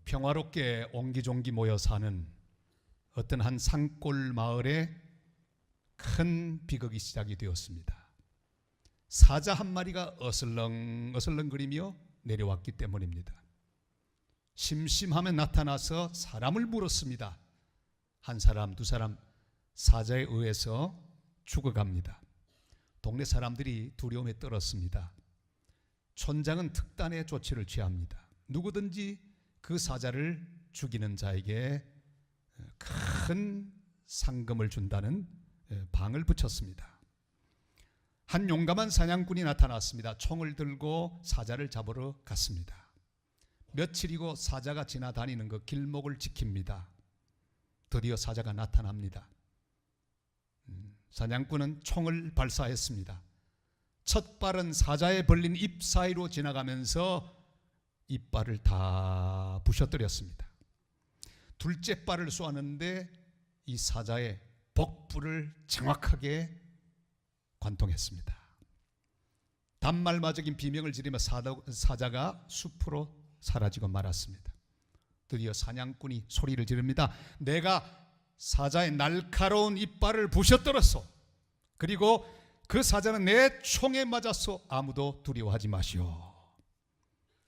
평화롭게 옹기종기 모여 사는 어떤 한 산골 마을에 큰 비극이 시작이 되었습니다. 사자 한 마리가 어슬렁어슬렁거리며 내려왔기 때문입니다. 심심하면 나타나서 사람을 물었습니다. 한 사람, 두 사람 사자에 의해서 죽어갑니다. 동네 사람들이 두려움에 떨었습니다. 촌장은 특단의 조치를 취합니다. 누구든지 그 사자를 죽이는 자에게 큰 상금을 준다는 방을 붙였습니다. 한 용감한 사냥꾼이 나타났습니다. 총을 들고 사자를 잡으러 갔습니다. 며칠이고 사자가 지나다니는 그 길목을 지킵니다. 드디어 사자가 나타납니다. 사냥꾼은 총을 발사했습니다. 첫 발은 사자에 벌린 잎 사이로 지나가면서 이빨을 다 부셔뜨렸습니다. 둘째 발을 쏘았는데 이 사자의 복부를 정확하게 관통했습니다. 단말마적인 비명을 지르며 사자가 숲으로 사라지고 말았습니다. 드디어 사냥꾼이 소리를 지릅니다. 내가 사자의 날카로운 이빨을 부셔뜨렸소. 그리고 그 사자는 내 총에 맞았소. 아무도 두려워하지 마시오.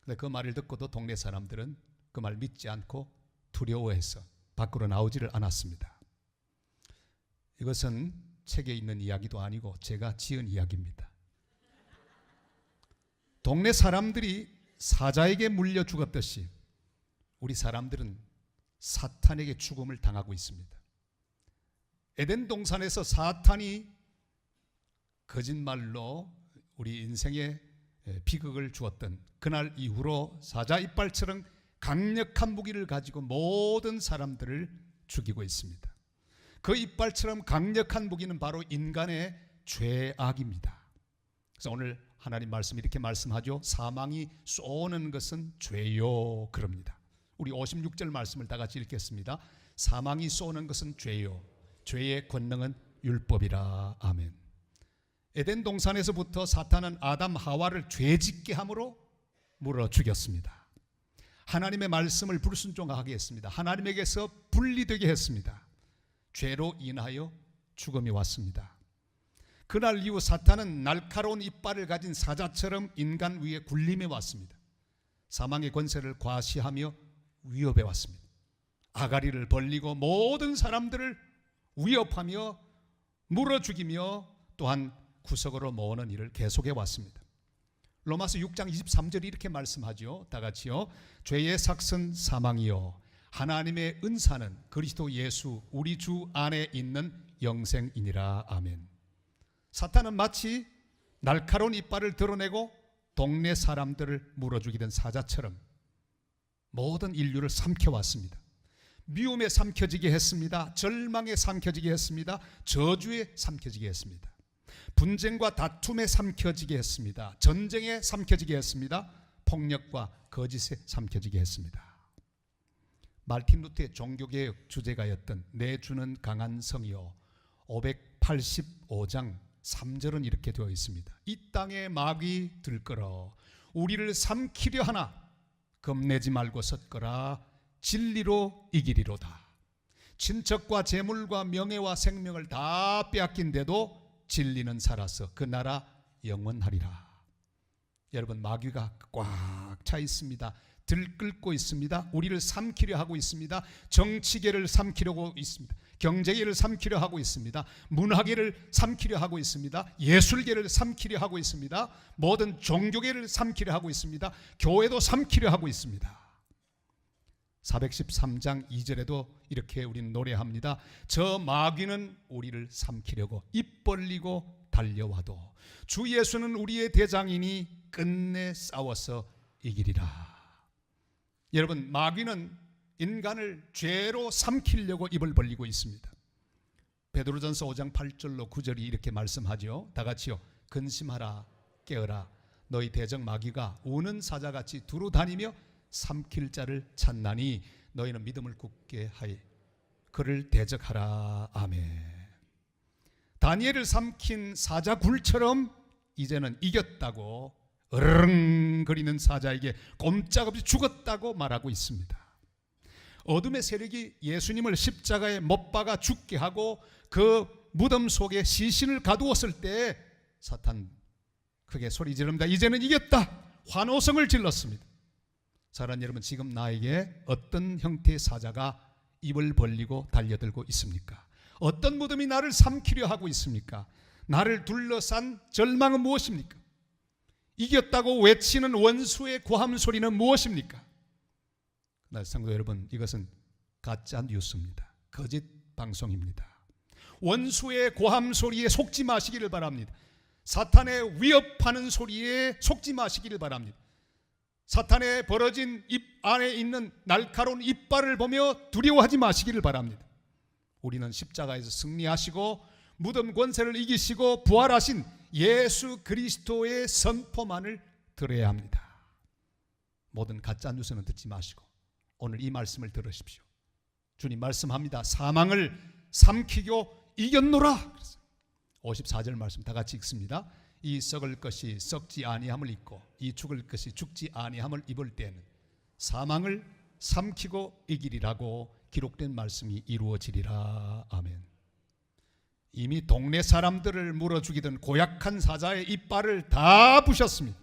근데 그 말을 듣고도 동네 사람들은 그 말 믿지 않고 두려워해서 밖으로 나오지를 않았습니다. 이것은 책에 있는 이야기도 아니고 제가 지은 이야기입니다. 동네 사람들이 사자에게 물려 죽었듯이 우리 사람들은 사탄에게 죽음을 당하고 있습니다. 에덴 동산에서 사탄이 거짓말로 우리 인생에 비극을 주었던 그날 이후로 사자 이빨처럼 강력한 무기를 가지고 모든 사람들을 죽이고 있습니다. 그 이빨처럼 강력한 무기는 바로 인간의 죄악입니다. 그래서 오늘 하나님 말씀 이렇게 말씀하죠. 사망이 쏘는 것은 죄요 그럽니다. 우리 56절 말씀을 다 같이 읽겠습니다. 사망이 쏘는 것은 죄요 죄의 권능은 율법이라. 아멘. 에덴 동산에서부터 사탄은 아담 하와를 죄짓게 함으로 물어 죽였습니다. 하나님의 말씀을 불순종하게 했습니다. 하나님에게서 분리되게 했습니다. 죄로 인하여 죽음이 왔습니다. 그날 이후 사탄은 날카로운 이빨을 가진 사자처럼 인간 위에 군림해 왔습니다. 사망의 권세를 과시하며 위협해 왔습니다. 아가리를 벌리고 모든 사람들을 위협하며 물어 죽이며 또한 구석으로 모으는 일을 계속해 왔습니다. 로마서 6장 23절이 이렇게 말씀하죠. 다 같이요. 죄의 삭은 사망이요 하나님의 은사는 그리스도 예수 우리 주 안에 있는 영생이니라. 아멘. 사탄은 마치 날카로운 이빨을 드러내고 동네 사람들을 물어 죽이던 사자처럼 모든 인류를 삼켜왔습니다. 미움에 삼켜지게 했습니다. 절망에 삼켜지게 했습니다. 저주에 삼켜지게 했습니다. 분쟁과 다툼에 삼켜지게 했습니다. 전쟁에 삼켜지게 했습니다. 폭력과 거짓에 삼켜지게 했습니다. 말틴 루터의 종교개혁 주제가였던 내 주는 강한 성이요 585장 3절은 이렇게 되어 있습니다. 이 땅에 마귀 들끓어 우리를 삼키려 하나 겁내지 말고 섰거라. 진리로 이기리로다. 친척과 재물과 명예와 생명을 다 빼앗긴데도 진리는 살아서 그 나라 영원하리라. 여러분, 마귀가 꽉 차 있습니다. 들끓고 있습니다. 우리를 삼키려 하고 있습니다. 정치계를 삼키려고 있습니다. 경제계를 삼키려 하고 있습니다. 문화계를 삼키려 하고 있습니다. 예술계를 삼키려 하고 있습니다. 모든 종교계를 삼키려 하고 있습니다. 교회도 삼키려 하고 있습니다. 413장 2절에도 이렇게 우리는 노래합니다. 저 마귀는 우리를 삼키려고 입 벌리고 달려와도 주 예수는 우리의 대장이니 끝내 싸워서 이기리라. 여러분, 마귀는 인간을 죄로 삼키려고 입을 벌리고 있습니다. 베드로전서 5장 8절로 9절이 이렇게 말씀하죠. 다 같이요. 근심하라 깨어라 너희 대적 마귀가 우는 사자같이 두루 다니며 삼킬 자를 찾나니 너희는 믿음을 굳게 하여 그를 대적하라. 아멘. 다니엘을 삼킨 사자 굴처럼 이제는 이겼다고 으르렁거리는 사자에게 꼼짝없이 죽었다고 말하고 있습니다. 어둠의 세력이 예수님을 십자가에 못 박아 죽게 하고 그 무덤 속에 시신을 가두었을 때 사탄 크게 소리 지릅니다. 이제는 이겼다. 환호성을 질렀습니다. 사랑하는 여러분, 지금 나에게 어떤 형태의 사자가 입을 벌리고 달려들고 있습니까? 어떤 무덤이 나를 삼키려 하고 있습니까? 나를 둘러싼 절망은 무엇입니까? 이겼다고 외치는 원수의 고함 소리는 무엇입니까? 성도 여러분, 이것은 가짜 뉴스입니다. 거짓 방송입니다. 원수의 고함 소리에 속지 마시기를 바랍니다. 사탄의 위협하는 소리에 속지 마시기를 바랍니다. 사탄의 벌어진 입 안에 있는 날카로운 이빨을 보며 두려워하지 마시기를 바랍니다. 우리는 십자가에서 승리하시고 무덤 권세를 이기시고 부활하신 예수 그리스도의 선포만을 들어야 합니다. 모든 가짜 뉴스는 듣지 마시고 오늘 이 말씀을 들으십시오. 주님 말씀합니다. 사망을 삼키고 이겼노라. 54절 말씀 다 같이 읽습니다. 이 썩을 것이 썩지 아니함을 입고 이 죽을 것이 죽지 아니함을 입을 때는 사망을 삼키고 이기리라고 기록된 말씀이 이루어지리라. 아멘. 이미 동네 사람들을 물어 죽이던 고약한 사자의 이빨을 다 부셨습니다.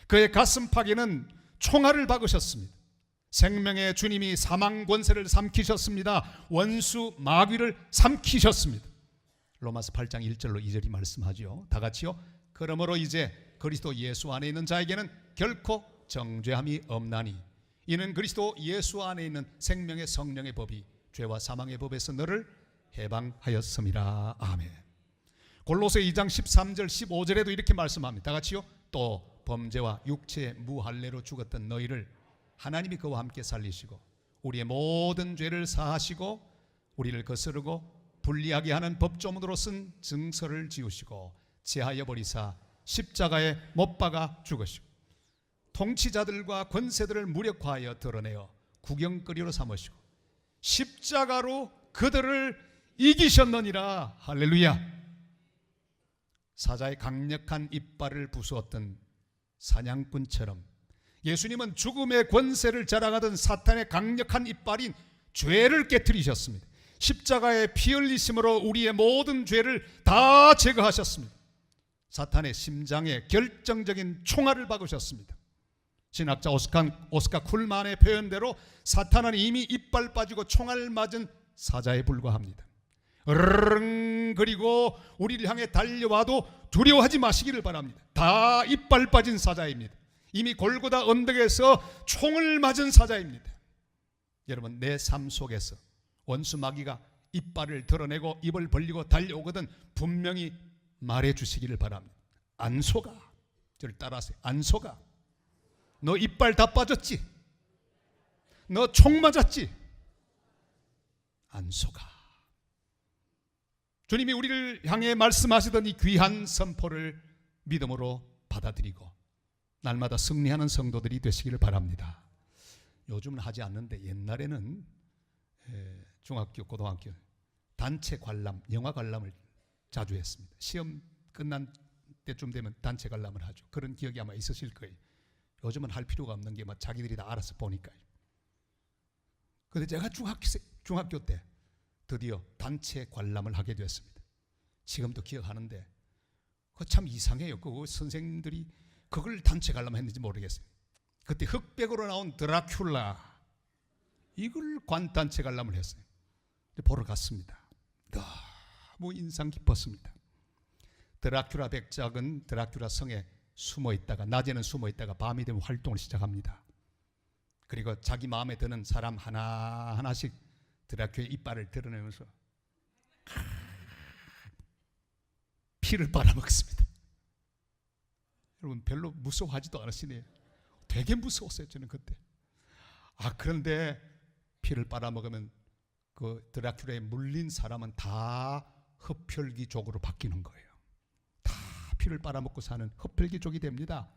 그의 가슴팍에는 총알을 박으셨습니다. 생명의 주님이 사망 권세를 삼키셨습니다. 원수 마귀를 삼키셨습니다. 로마서 8장 1절로 2절이 말씀하죠. 다 같이요. 그러므로 이제 그리스도 예수 안에 있는 자에게는 결코 정죄함이 없나니 이는 그리스도 예수 안에 있는 생명의 성령의 법이 죄와 사망의 법에서 너를 해방하였음이라. 아멘. 골로새 2장 13절 15절에도 이렇게 말씀합니다. 다 같이요. 또 범죄와 육체의 무할례로 죽었던 너희를 하나님이 그와 함께 살리시고 우리의 모든 죄를 사하시고 우리를 거스르고 불리하게 하는 법조문으로 쓴 증서를 지우시고 제하여 버리사 십자가에 못 박아 죽으시고 통치자들과 권세들을 무력화하여 드러내어 구경거리로 삼으시고 십자가로 그들을 이기셨느니라. 할렐루야. 사자의 강력한 이빨을 부수었던 사냥꾼처럼 예수님은 죽음의 권세를 자랑하던 사탄의 강력한 이빨인 죄를 깨뜨리셨습니다. 십자가의 피 흘리심으로 우리의 모든 죄를 다 제거하셨습니다. 사탄의 심장에 결정적인 총알을 박으셨습니다. 신학자 오스카 쿨만의 표현대로 사탄은 이미 이빨 빠지고 총알 맞은 사자에 불과합니다. 으르릉 그리고 우리를 향해 달려와도 두려워하지 마시기를 바랍니다. 다 이빨 빠진 사자입니다. 이미 골고다 언덕에서 총을 맞은 사자입니다. 여러분, 내 삶 속에서 원수 마귀가 이빨을 드러내고 입을 벌리고 달려오거든 분명히 말해주시기를 바랍니다. 안 속아. 저를 따라하세요. 안 속아. 너 이빨 다 빠졌지? 너 총 맞았지? 안 속아. 주님이 우리를 향해 말씀하시던 이 귀한 선포를 믿음으로 받아들이고 날마다 승리하는 성도들이 되시기를 바랍니다. 요즘은 하지 않는데 옛날에는 중학교, 고등학교 단체 관람, 영화 관람을 자주 했습니다. 시험 끝난 때쯤 되면 단체 관람을 하죠. 그런 기억이 아마 있으실 거예요. 요즘은 할 필요가 없는 게 막 자기들이 다 알아서 보니까요. 그런데 제가 중학교 때 드디어 단체 관람을 하게 됐습니다. 지금도 기억하는데 그거 참 이상해요. 그 선생님들이 그걸 단체 관람했는지 모르겠어요. 그때 흑백으로 나온 드라큘라 이걸 단체 관람을 했어요. 보러 갔습니다. 너무 인상 깊었습니다. 드라큘라 백작은 드라큘라 성에 숨어 있다가 낮에는 숨어 있다가 밤이 되면 활동을 시작합니다. 그리고 자기 마음에 드는 사람 하나하나씩 드라큘라의 이빨을 드러내면서 피를 빨아먹습니다. 여러분 별로 무서워하지도 않으시네요. 되게 무서웠어요. 저는 그때. 그런데 피를 빨아먹으면 그 드라큘라에 물린 사람은 다 흡혈귀족으로 바뀌는 거예요. 다 피를 빨아먹고 사는 흡혈귀족이 됩니다.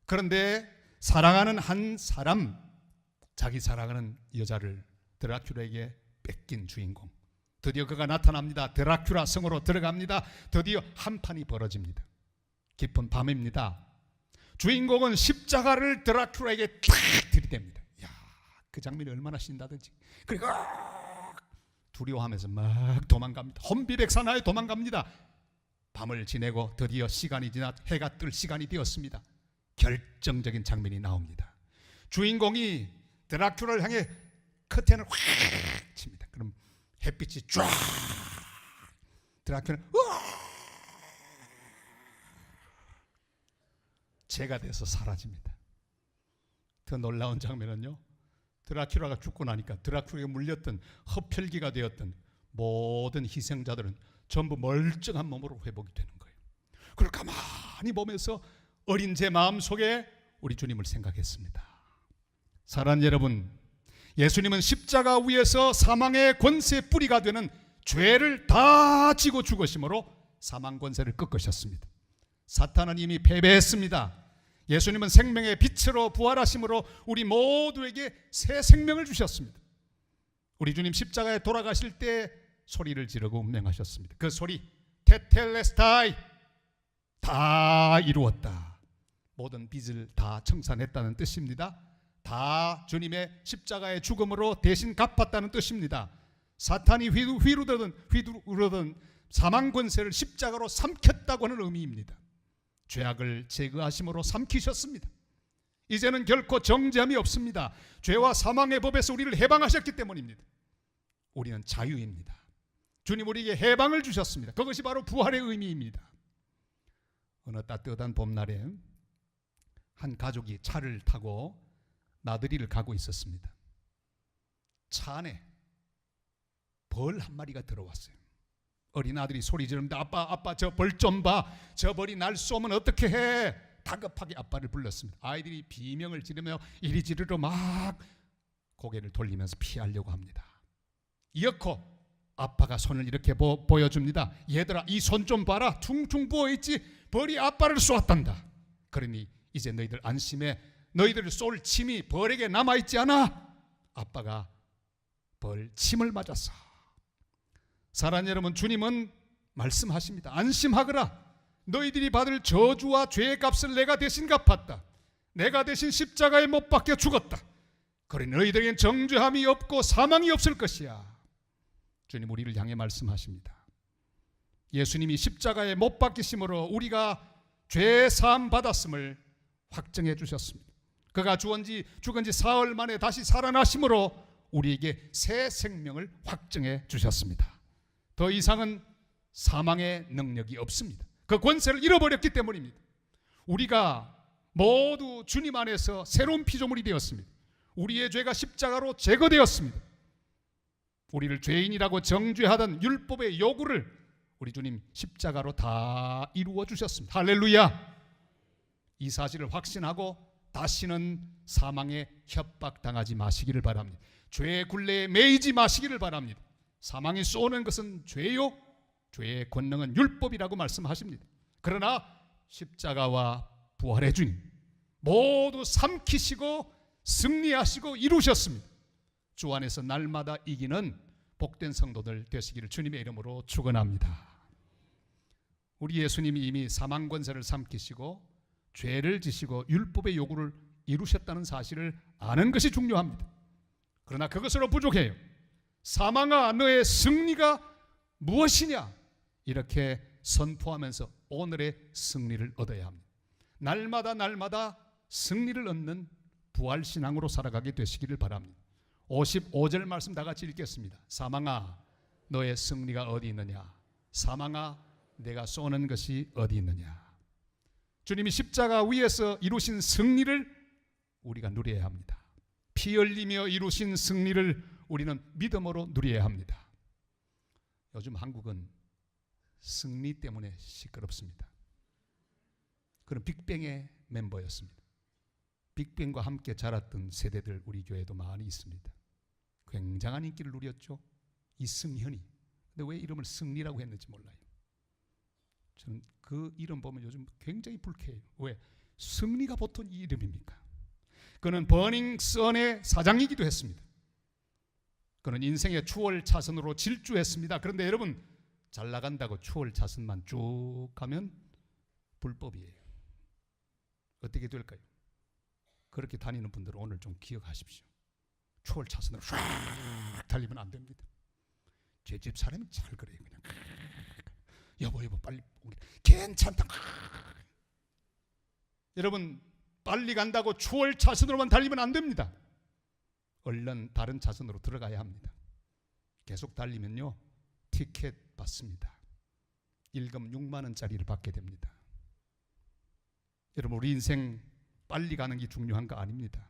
그런데 사랑하는 한 사람, 자기 사랑하는 여자를 드라큘라에게 뺏긴 주인공, 드디어 그가 나타납니다. 드라큘라 성으로 들어갑니다. 드디어 한판이 벌어집니다. 깊은 밤입니다. 주인공은 십자가를 드라큘라에게 탁 들이댑니다. 그 그 장면이 얼마나 신나든지. 그리고 두려워하면서 막 도망갑니다. 혼비백산하에 도망갑니다. 밤을 지내고 드디어 시간이 지나 해가 뜰 시간이 되었습니다. 결정적인 장면이 나옵니다. 주인공이 드라큘라를 향해 커튼을 확 칩니다. 그럼 햇빛이 쫙, 드라큘라는 재가 돼서 사라집니다. 더 놀라운 장면은요, 드라큘라가 죽고 나니까 드라큘라에 물렸던 흡혈귀가 되었던 모든 희생자들은 전부 멀쩡한 몸으로 회복이 되는 거예요. 그걸 가만히 보면서 어린 제 마음속에 우리 주님을 생각했습니다. 사랑하는 여러분, 예수님은 십자가 위에서 사망의 권세 뿌리가 되는 죄를 다 지고 죽으심으로 사망 권세를 꺾으셨습니다. 사탄은 이미 패배했습니다. 예수님은 생명의 빛으로 부활하심으로 우리 모두에게 새 생명을 주셨습니다. 우리 주님 십자가에 돌아가실 때 소리를 지르고 운명하셨습니다. 그 소리, 테텔레스타이, 다 이루었다. 모든 빚을 다 청산했다는 뜻입니다. 다 주님의 십자가의 죽음으로 대신 갚았다는 뜻입니다. 사탄이 휘두르던 사망 권세를 십자가로 삼켰다고 하는 의미입니다. 죄악을 제거하심으로 삼키셨습니다. 이제는 결코 정죄함이 없습니다. 죄와 사망의 법에서 우리를 해방하셨기 때문입니다. 우리는 자유입니다. 주님 우리에게 해방을 주셨습니다. 그것이 바로 부활의 의미입니다. 어느 따뜻한 봄날에 한 가족이 차를 타고 나들이를 가고 있었습니다. 차 안에 벌 한 마리가 들어왔어요. 어린아들이 소리 지르는데 아빠 저 벌 좀 봐. 저 벌이 날 쏘면 어떻게 해? 다급하게 아빠를 불렀습니다. 아이들이 비명을 지르며 이리 지르러 막 고개를 돌리면서 피하려고 합니다. 이윽고 아빠가 손을 이렇게 보여줍니다. 얘들아, 이 손 좀 봐라. 퉁퉁 부어있지. 벌이 아빠를 쏘았단다. 그러니 이제 너희들 안심해. 너희들을 쏠 침이 벌에게 남아있지 않아. 아빠가 벌 침을 맞았어. 사랑하는 여러분, 주님은 말씀하십니다. 안심하거라. 너희들이 받을 저주와 죄의 값을 내가 대신 갚았다. 내가 대신 십자가에 못 박혀 죽었다. 그러니 너희들에겐 정죄함이 없고 사망이 없을 것이야. 주님 우리를 향해 말씀하십니다. 예수님이 십자가에 못 박히심으로 우리가 죄 사함 받았음을 확정해 주셨습니다. 그가 죽은 지 사흘 만에 다시 살아나심으로 우리에게 새 생명을 확정해 주셨습니다. 더 이상은 사망의 능력이 없습니다. 그 권세를 잃어버렸기 때문입니다. 우리가 모두 주님 안에서 새로운 피조물이 되었습니다. 우리의 죄가 십자가로 제거되었습니다. 우리를 죄인이라고 정죄하던 율법의 요구를 우리 주님 십자가로 다 이루어 주셨습니다. 할렐루야. 이 사실을 확신하고 다시는 사망에 협박당하지 마시기를 바랍니다. 죄의 굴레에 매이지 마시기를 바랍니다. 사망이 쏘는 것은 죄요, 죄의 권능은 율법이라고 말씀하십니다. 그러나 십자가와 부활의 주님 모두 삼키시고 승리하시고 이루셨습니다. 주 안에서 날마다 이기는 복된 성도들 되시기를 주님의 이름으로 축원합니다. 우리 예수님이 이미 사망 권세를 삼키시고 죄를 지시고 율법의 요구를 이루셨다는 사실을 아는 것이 중요합니다. 그러나 그것으로 부족해요. 사망아, 너의 승리가 무엇이냐? 이렇게 선포하면서 오늘의 승리를 얻어야 합니다. 날마다 승리를 얻는 부활신앙으로 살아가게 되시기를 바랍니다. 55절 말씀 다 같이 읽겠습니다. 사망아, 너의 승리가 어디 있느냐? 사망아, 내가 쏘는 것이 어디 있느냐? 주님이 십자가 위에서 이루신 승리를 우리가 누려야 합니다. 피 흘리며 이루신 승리를 우리는 믿음으로 누려야 합니다. 요즘 한국은 승리 때문에 시끄럽습니다. 그런 빅뱅의 멤버였습니다. 빅뱅과 함께 자랐던 세대들 우리 교회도 많이 있습니다. 굉장한 인기를 누렸죠. 이승현이. 근데 왜 이름을 승리라고 했는지 몰라요. 저는 그 이름 보면 요즘 굉장히 불쾌해요. 왜? 승리가 보통 이 이름입니까? 그는 버닝썬의 사장이기도 했습니다. 그는 인생의 추월 차선으로 질주했습니다. 그런데 여러분, 잘 나간다고 추월 차선만 쭉 가면 불법이에요. 어떻게 될까요? 그렇게 다니는 분들은 오늘 좀 기억하십시오. 초월 차선으로 쫙 달리면 안 됩니다. 제 집 사람이 잘 그래요. 그냥 여보 빨리 괜찮다. 여러분, 빨리 간다고 초월 차선으로만 달리면 안 됩니다. 얼른 다른 차선으로 들어가야 합니다. 계속 달리면요, 티켓 받습니다. 일금 6만 원짜리를 받게 됩니다. 여러분, 우리 인생 빨리 가는 게 중요한 거 아닙니다.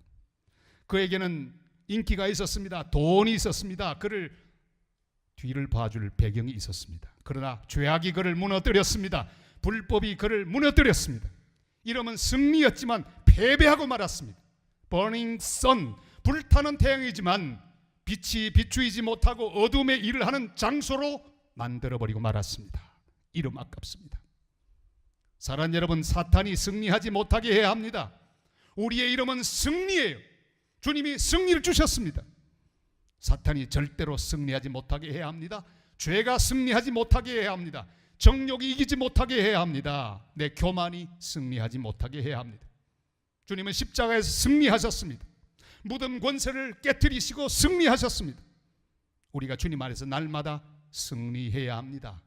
그에게는 인기가 있었습니다. 돈이 있었습니다. 그를 뒤를 봐줄 배경이 있었습니다. 그러나 죄악이 그를 무너뜨렸습니다. 불법이 그를 무너뜨렸습니다. 이러면 승리였지만 패배하고 말았습니다. Burning sun, 불타는 태양이지만 빛이 비추이지 못하고 어둠의 일을 하는 장소로 만들어버리고 말았습니다. 이름 아깝습니다. 사랑하는 여러분, 사탄이 승리하지 못하게 해야 합니다. 우리의 이름은 승리예요. 주님이 승리를 주셨습니다. 사탄이 절대로 승리하지 못하게 해야 합니다. 죄가 승리하지 못하게 해야 합니다. 정욕이 이기지 못하게 해야 합니다. 내 교만이 승리하지 못하게 해야 합니다. 주님은 십자가에서 승리하셨습니다. 무덤 권세를 깨뜨리시고 승리하셨습니다. 우리가 주님 안에서 날마다 승리해야 합니다.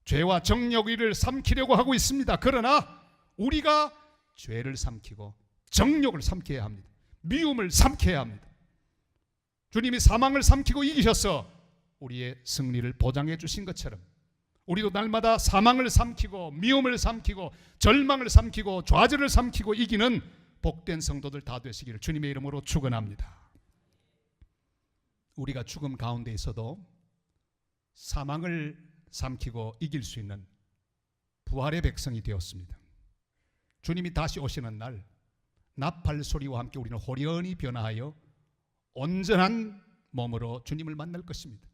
죄와 정욕을 삼키려고 하고 있습니다. 그러나 우리가 죄를 삼키고 정욕을 삼켜야 합니다. 미움을 삼켜야 합니다. 주님이 사망을 삼키고 이기셔서 우리의 승리를 보장해 주신 것처럼 우리도 날마다 사망을 삼키고 미움을 삼키고 절망을 삼키고 좌절을 삼키고 이기는 복된 성도들 다 되시기를 주님의 이름으로 축원합니다. 우리가 죽음 가운데 있어도 사망을 삼키고 이길 수 있는 부활의 백성이 되었습니다. 주님이 다시 오시는 날 나팔 소리와 함께 우리는 호련히 변화하여 온전한 몸으로 주님을 만날 것입니다.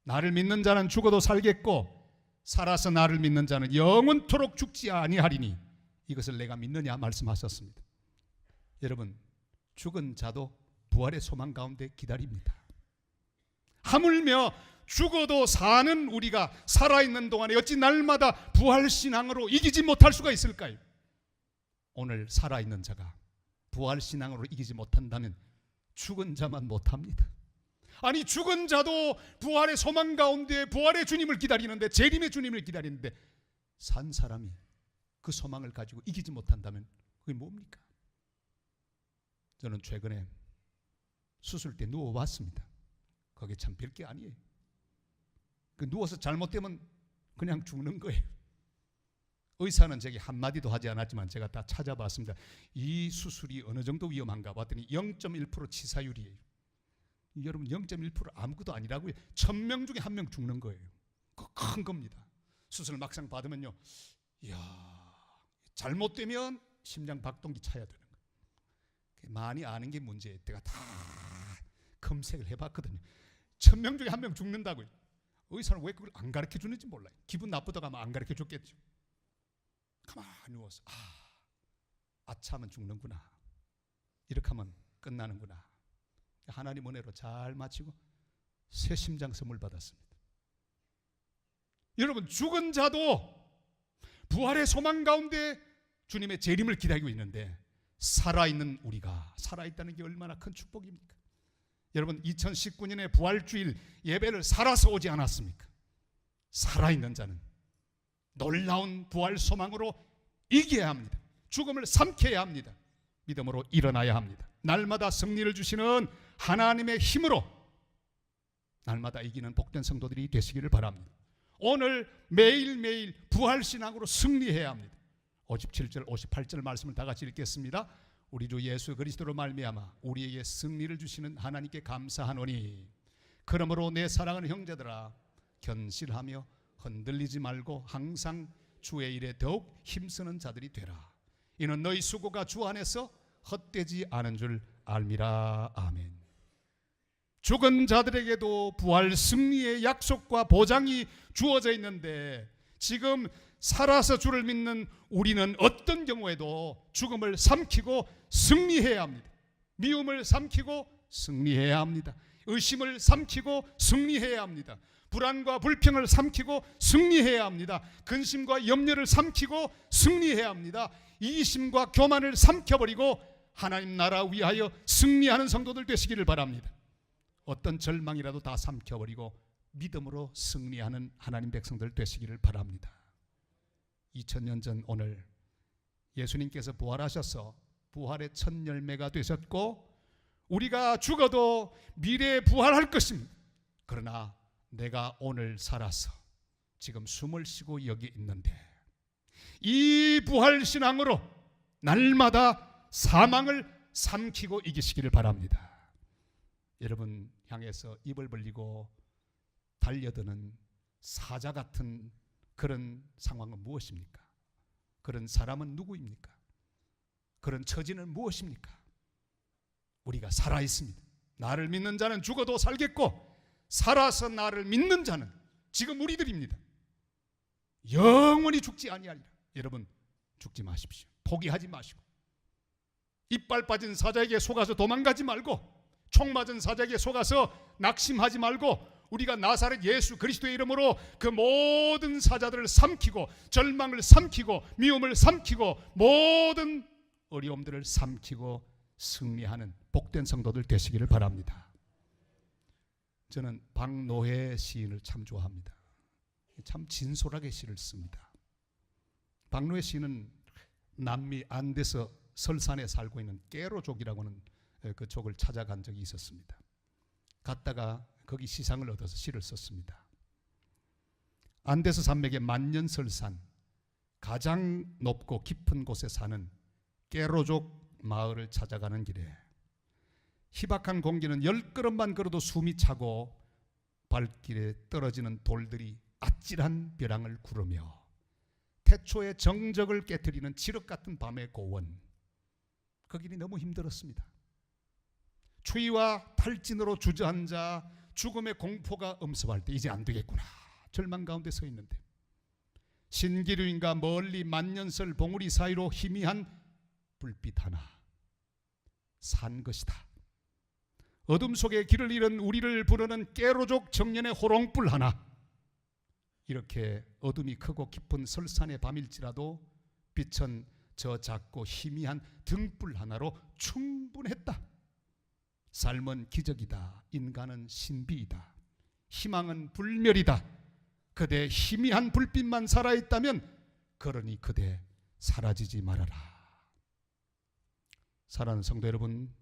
나를 믿는 자는 죽어도 살겠고 살아서 나를 믿는 자는 영원토록 죽지 아니하리니 이것을 내가 믿느냐 말씀하셨습니다. 여러분, 죽은 자도 부활의 소망 가운데 기다립니다. 하물며 죽어도 사는 우리가 살아있는 동안에 어찌 날마다 부활신앙으로 이기지 못할 수가 있을까요? 오늘 살아있는 자가 부활신앙으로 이기지 못한다면 죽은 자만 못합니다. 아니, 죽은 자도 부활의 소망 가운데 부활의 주님을 기다리는데, 재림의 주님을 기다리는데 산 사람이 그 소망을 가지고 이기지 못한다면 그게 뭡니까? 저는 최근에 수술때 누워봤습니다. 그게 참 별게 아니에요. 누워서 잘못되면 그냥 죽는 거예요. 의사는 제게 한마디도 하지 않았지만 제가 다 찾아봤습니다. 이 수술이 어느 정도 위험한가 봤더니 0.1% 치사율이에요. 여러분, 0.1% 아무것도 아니라고요. 1000명 중에 1명 죽는 거예요. 그거 큰 겁니다. 수술 막상 받으면요, 이야, 잘못되면 심장 박동기 차야 되는 거예요. 많이 아는 게 문제예요. 내가 다 검색을 해봤거든요. 1000명 중에 1명 죽는다고요. 의사는 왜 그걸 안 가르쳐 주는지 몰라요. 기분 나쁘다고 하면 안 가르쳐 줬겠죠. 가만히 누워서 아차하면 죽는구나, 이렇게 하면 끝나는구나. 하나님 은혜로 잘 마치고 새 심장 선물 받았습니다. 여러분, 죽은 자도 부활의 소망 가운데 주님의 재림을 기다리고 있는데 살아있는 우리가 살아있다는 게 얼마나 큰 축복입니까? 여러분, 2019년의 부활주일 예배를 살아서 오지 않았습니까? 살아있는 자는 놀라운 부활 소망으로 이겨야 합니다. 죽음을 삼켜야 합니다. 믿음으로 일어나야 합니다. 날마다 승리를 주시는 하나님의 힘으로 날마다 이기는 복된 성도들이 되시기를 바랍니다. 오늘 매일매일 부활신앙으로 승리해야 합니다. 57절 58절 말씀을 다 같이 읽겠습니다. 우리 주 예수 그리스도로 말미암아 우리에게 승리를 주시는 하나님께 감사하노니 그러므로 내 사랑하는 형제들아 견실하며 흔들리지 말고 항상 주의 일에 더욱 힘쓰는 자들이 되라. 이는 너희 수고가 주 안에서 헛되지 않은 줄 알미라. 아멘. 죽은 자들에게도 부활 승리의 약속과 보장이 주어져 있는데 지금 살아서 주를 믿는 우리는 어떤 경우에도 죽음을 삼키고 승리해야 합니다. 미움을 삼키고 승리해야 합니다. 의심을 삼키고 승리해야 합니다. 불안과 불평을 삼키고 승리해야 합니다. 근심과 염려를 삼키고 승리해야 합니다. 이기심과 교만을 삼켜버리고 하나님 나라 위하여 승리하는 성도들 되시기를 바랍니다. 어떤 절망이라도 다 삼켜버리고 믿음으로 승리하는 하나님 백성들 되시기를 바랍니다. 2000년 전 오늘 예수님께서 부활하셔서 부활의 첫 열매가 되셨고 우리가 죽어도 미래에 부활할 것입니다. 그러나 내가 오늘 살아서 지금 숨을 쉬고 여기 있는데 이 부활신앙으로 날마다 사망을 삼키고 이기시기를 바랍니다. 여러분 향해서 입을 벌리고 달려드는 사자 같은 그런 상황은 무엇입니까? 그런 사람은 누구입니까? 그런 처지는 무엇입니까? 우리가 살아있습니다. 나를 믿는 자는 죽어도 살겠고 살아서 나를 믿는 자는 지금 우리들입니다. 영원히 죽지 아니하리라. 여러분 죽지 마십시오. 포기하지 마시고 이빨 빠진 사자에게 속아서 도망가지 말고 총 맞은 사자에게 속아서 낙심하지 말고 우리가 나사렛 예수 그리스도의 이름으로 그 모든 사자들을 삼키고 절망을 삼키고 미움을 삼키고 모든 어려움들을 삼키고 승리하는 복된 성도들 되시기를 바랍니다. 저는 박노해 시인을 참 좋아합니다. 참 진솔하게 시를 씁니다. 박노해 시인은 남미 안데스 설산에 살고 있는 깨로족이라고 하는 그 족을 찾아간 적이 있었습니다. 갔다가 거기 시상을 얻어서 시를 썼습니다. 안데스 산맥의 만년설산 가장 높고 깊은 곳에 사는 깨로족 마을을 찾아가는 길에 희박한 공기는 10걸음만 걸어도 숨이 차고 발길에 떨어지는 돌들이 아찔한 벼랑을 구르며 태초의 정적을 깨트리는 칠흑 같은 밤의 고원, 그 길이 너무 힘들었습니다. 추위와 탈진으로 주저앉아 죽음의 공포가 엄습할 때 이제 안 되겠구나 절망 가운데 서 있는데 신기류인가 멀리 만년설 봉우리 사이로 희미한 불빛 하나 산 것이다. 어둠 속에 길을 잃은 우리를 부르는 깨로족 청년의 호롱불 하나. 이렇게 어둠이 크고 깊은 설산의 밤일지라도 빛은 저 작고 희미한 등불 하나로 충분했다. 삶은 기적이다. 인간은 신비이다. 희망은 불멸이다. 그대 희미한 불빛만 살아있다면 그러니 그대 사라지지 말아라. 사랑하는 성도 여러분,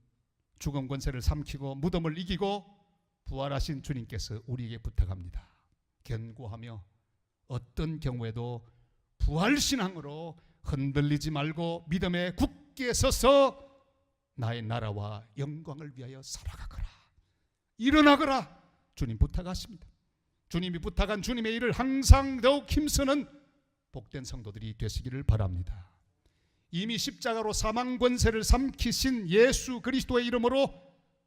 죽음 권세를 삼키고 무덤을 이기고 부활하신 주님께서 우리에게 부탁합니다. 견고하며 어떤 경우에도 부활신앙으로 흔들리지 말고 믿음에 굳게 서서 나의 나라와 영광을 위하여 살아가거라. 일어나거라. 주님 부탁하십니다. 주님이 부탁한 주님의 일을 항상 더욱 힘쓰는 복된 성도들이 되시기를 바랍니다. 이미 십자가로 사망 권세를 삼키신 예수 그리스도의 이름으로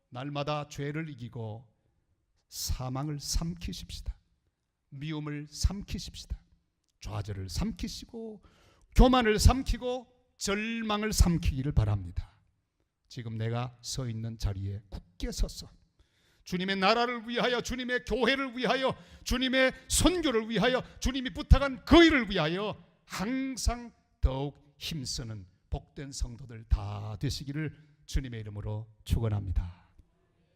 날마다 죄를 이기고 사망을 삼키십시다. 미움을 삼키십시다. 좌절을 삼키시고 교만을 삼키고 절망을 삼키기를 바랍니다. 지금 내가 서 있는 자리에 굳게 서서 주님의 나라를 위하여, 주님의 교회를 위하여, 주님의 선교를 위하여, 주님이 부탁한 그 일을 위하여 항상 더욱 힘쓰는 복된 성도들 다 되시기를 주님의 이름으로 축원합니다.